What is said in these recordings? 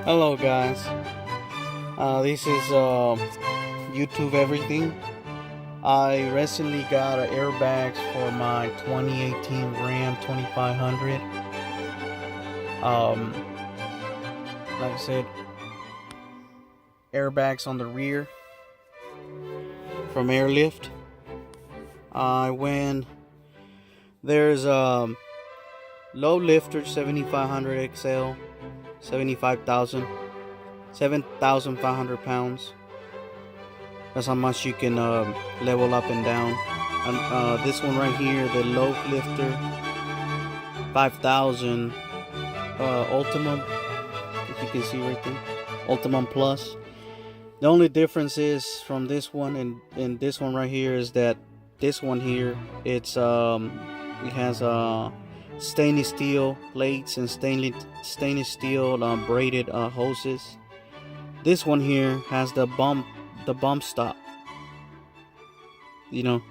Hello guys, this is YouTube everything. I recently got airbags for my 2018 Ram 2500. Um, like I said, airbags on the rear from Airlift. There's low lifter 7500 XL, 7,500 pounds. That's how much you can level up and down. And this one right here, the low lifter 5,000 Ultimum, if you can see right there, Ultimum Plus. The only difference is from this one and this one right here is that this one here, it has stainless steel plates and stainless steel braided hoses. This one here has the bump stop. You know,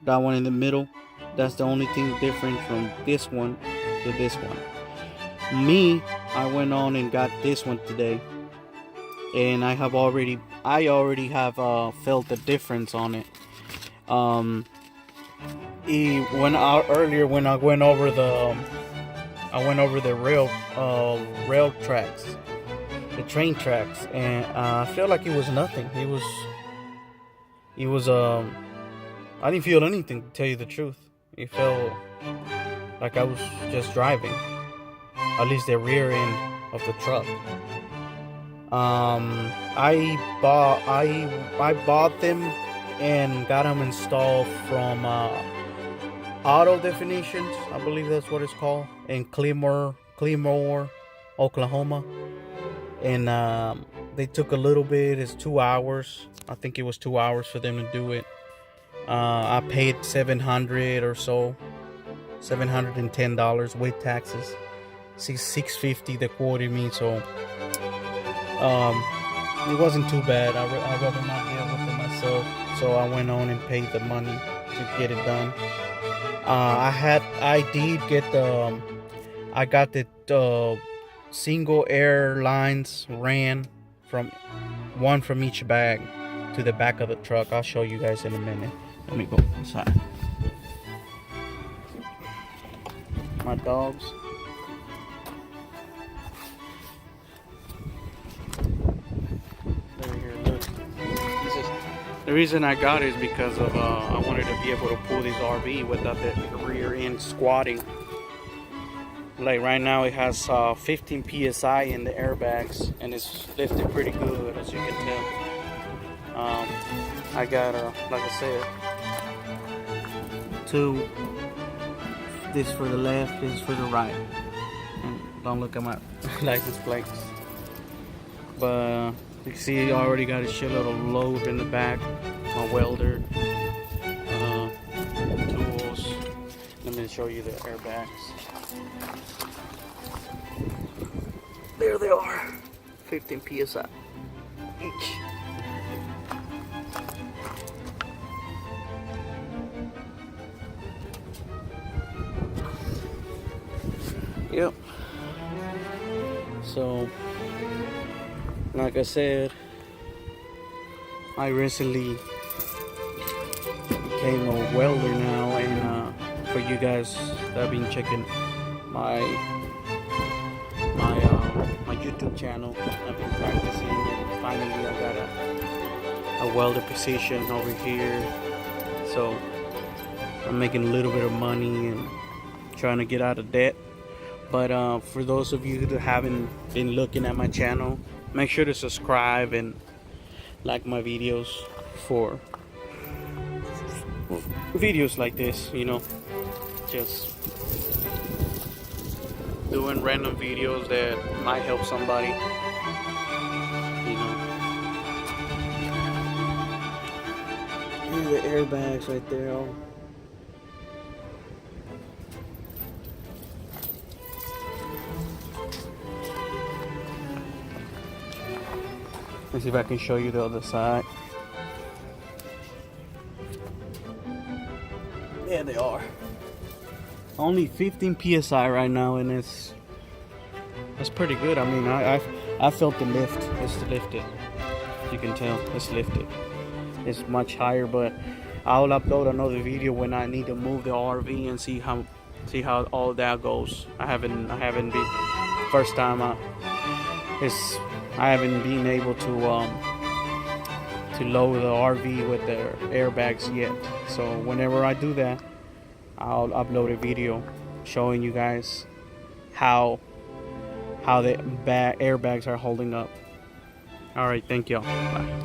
that one in the middle. That's the only thing different from this one to this one. I went on and got this one today, and I already have felt the difference on it. Earlier when I went over the rail tracks, the train tracks, and I felt like it was nothing. I didn't feel anything, to tell you the truth. It felt like I was just driving, at least the rear end of the truck. I bought them and got them installed from Auto Definitions, I believe that's what it's called, in Clearmore, Oklahoma. And they took a little bit. It's 2 hours. I think it was 2 hours for them to do it. I paid $700 or so, $710 with taxes. $650 they quoted me, so it wasn't too bad. I'd rather not deal with it myself, so I went on and paid the money to get it done. I got the single airlines ran from each bag to the back of the truck. I'll show you guys in a minute. Let me go inside. My dogs. Over here, look. The reason I got it is because of I wanted to be able to pull this RV without the rear end squatting. Like right now it has 15 psi in the airbags, and it's lifted pretty good, as you can tell. I got like I said, two. This for the left, this for the right. And don't look at my license plates. But you can see I already got a shitload of load in the back. My welder, tools. Let me show you the airbags. There they are, 15 psi each. Yep. So, like I said, I recently became a welder now, and for you guys that have been checking my YouTube channel, I've been practicing, and finally I got a welder position over here. So I'm making a little bit of money and trying to get out of debt. But for those of you that haven't been looking at my channel, make sure to subscribe and like my videos for videos like this, you know, just doing random videos that might help somebody, you know. Here's the airbags right there. Let's see if I can show you the other side. There they are. Only 15 psi right now, and that's pretty good. I mean, I I felt the lift. It's lifted. You can tell it's lifted. It's much higher, but I'll upload another video when I need to move the RV and see how all that goes. I haven't been first time I haven't been able to lower the RV with the airbags yet. So whenever I do that, I'll upload a video showing you guys how the airbags are holding up. All right, thank y'all. Bye.